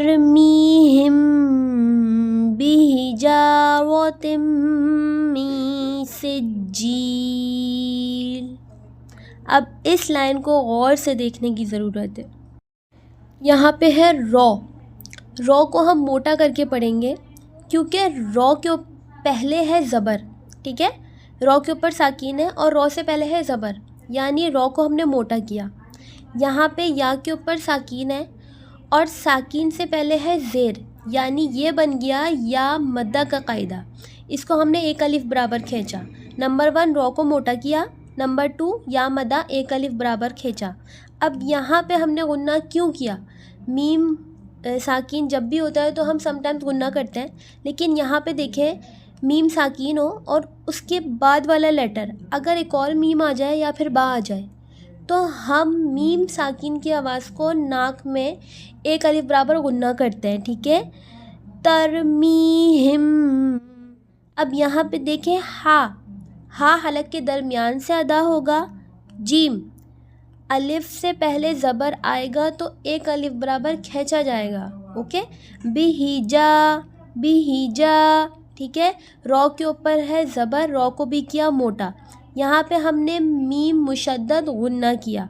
ترمیہم بحجارۃ من سجیل۔ اب اس لائن کو غور سے دیکھنے کی ضرورت ہے۔ یہاں پہ ہے رو، رو کو ہم موٹا کر کے پڑھیں گے کیونکہ رو کے پہلے ہے زبر، ٹھیک ہے، رو کے اوپر ساکین ہے اور رو سے پہلے ہے زبر، یعنی رو کو ہم نے موٹا کیا۔ یہاں پہ یا کے اوپر ساکین ہے اور ساکین سے پہلے ہے زیر، یعنی یہ بن گیا یا مدہ کا قاعدہ، اس کو ہم نے ایک الف برابر کھینچا۔ نمبر 1 رو کو موٹا کیا، نمبر 2 یا مدہ ایک الف برابر کھینچا۔ اب یہاں پہ ہم نے غنہ کیوں کیا؟ میم ساکین جب بھی ہوتا ہے تو ہم سم ٹائمز غنہ کرتے ہیں، لیکن یہاں پہ دیکھیں میم ساکین ہو اور اس کے بعد والا لیٹر اگر ایک اور میم آ جائے یا پھر با آ جائے تو ہم میم ساکین کی آواز کو ناک میں ایک الف برابر غنہ کرتے ہیں، ٹھیک ہے، ترمیہم۔ اب یہاں پہ دیکھیں ہا حلق کے درمیان سے ادا ہوگا، جیم الف سے پہلے زبر آئے گا تو ایک الف برابر کھینچا جائے گا، اوکے، بہیجا، ٹھیک ہے، رو کے اوپر ہے زبر، رو کو بھی کیا موٹا، یہاں پہ ہم نے میم مشدد غنہ کیا۔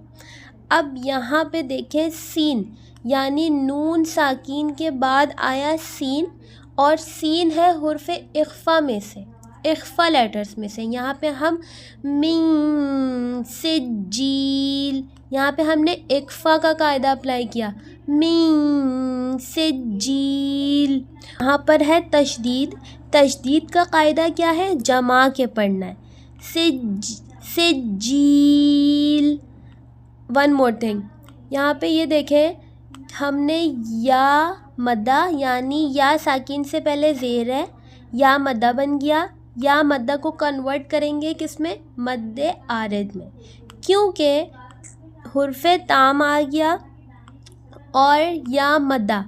اب یہاں پہ دیکھیں سین، یعنی نون ساکین کے بعد آیا سین، اور سین ہے حرف اخفا میں سے، اخفا لیٹرز میں سے، یہاں پہ ہم من سجیل، یہاں پہ ہم نے اخفا کا قاعدہ اپلائی کیا، من سجیل۔ یہاں پر ہے تشدید، تشدید کا قاعدہ کیا ہے؟ جمع کے پڑھنا ہے، سجیل۔ ون مور تھنگ، یہاں پہ یہ دیکھیں ہم نے یا مدہ، یعنی یا ساکین سے پہلے زیر ہے، یا مدہ بن گیا، یا مدہ کو کنورٹ کریں گے کس میں؟ مد عارض میں، کیونکہ حرف تام آ گیا اور یا مدہ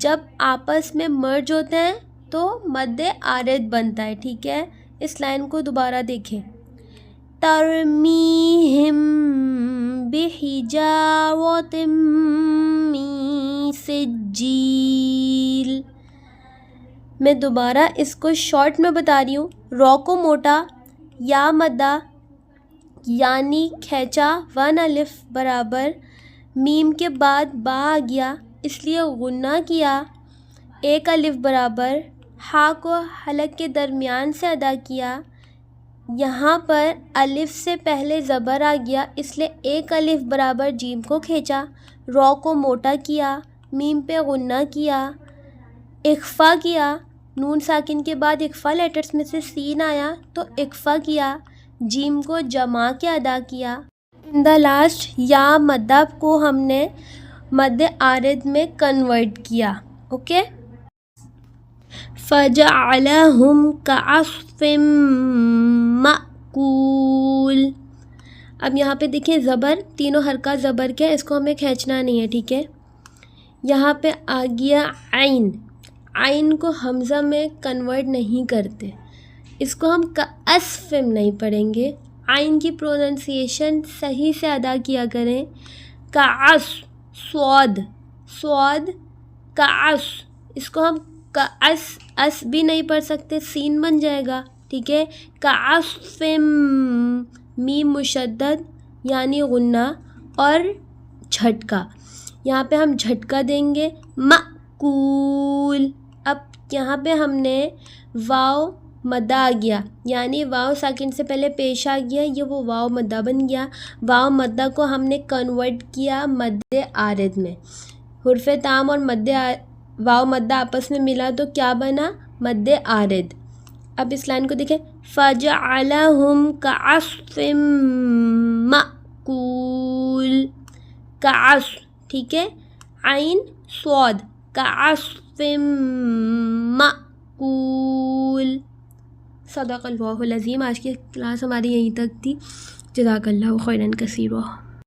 جب آپس میں مرج ہوتے ہیں تو مد عارض بنتا ہے، ٹھیک ہے۔ اس لائن کو دوبارہ دیکھیں، ترمیہم بحجارۃ من سجیل۔ میں دوبارہ اس کو شارٹ میں بتا رہی ہوں، رو کو موٹا، یا مدہ یعنی کھینچا 1 الف برابر، میم کے بعد با آ گیا اس لیے غنہ کیا ایک الف برابر، ہا کو حلق کے درمیان سے ادا کیا، یہاں پر الف سے پہلے زبر آ گیا اس لیے ایک الف برابر جیم کو کھینچا، رو کو موٹا کیا، میم پہ غنہ کیا، اخفا کیا، نون ساکن کے بعد اخفا لیٹرز میں سے سین آیا تو اخفا کیا، جیم کو جمع کے ادا کیا، ان دا لاسٹ یا مدہ کو ہم نے مد عارض میں کنورٹ کیا، اوکے۔ فَجَعَلَهُمْ كَعَصْفٍ مَأْكُولٍ۔ اب یہاں پہ دیکھیں زبر، تینوں حرکات زبر کے، اس کو ہمیں کھینچنا نہیں ہے، ٹھیک ہے۔ یہاں پہ آ گیا عین، عین کو حمزہ میں کنورٹ نہیں کرتے، اس کو ہم کَعَصْفٍ نہیں پڑھیں گے، عین کی پروننسیشن صحیح سے ادا کیا کریں، کَعَصْف، سواد کَعَصْف، اس کو ہم اس بھی نہیں پڑھ سکتے، سین بن جائے گا، ٹھیک ہے، کَعَصْفٍ، میم مشدد یعنی غنہ اور جھٹکا، یہاں پہ ہم جھٹکا دیں گے، مأکول۔ اب یہاں پہ ہم نے واو مدہ آ گیا، یعنی واو ساکن سے پہلے پیش آ گیا، یہ وہ واو مدہ بن گیا، واو مدہ کو ہم نے کنورٹ کیا مد عارض میں، حرف تام اور واو مدہ آپس میں ملا تو کیا بنا؟ مد عارض۔ اب اس لائن کو دیکھیں، فَجَعَلَهُمْ كَعَصْفٍ مَأْكُولٍ، کَعَصْف، ٹھیک ہے، عین سواد، کَعَصْفٍ مَأْكُولٍ۔ صدق اللہ العظیم۔ آج کی کلاس ہماری یہیں تک تھی، جزاک اللہ خیراً کثیرا۔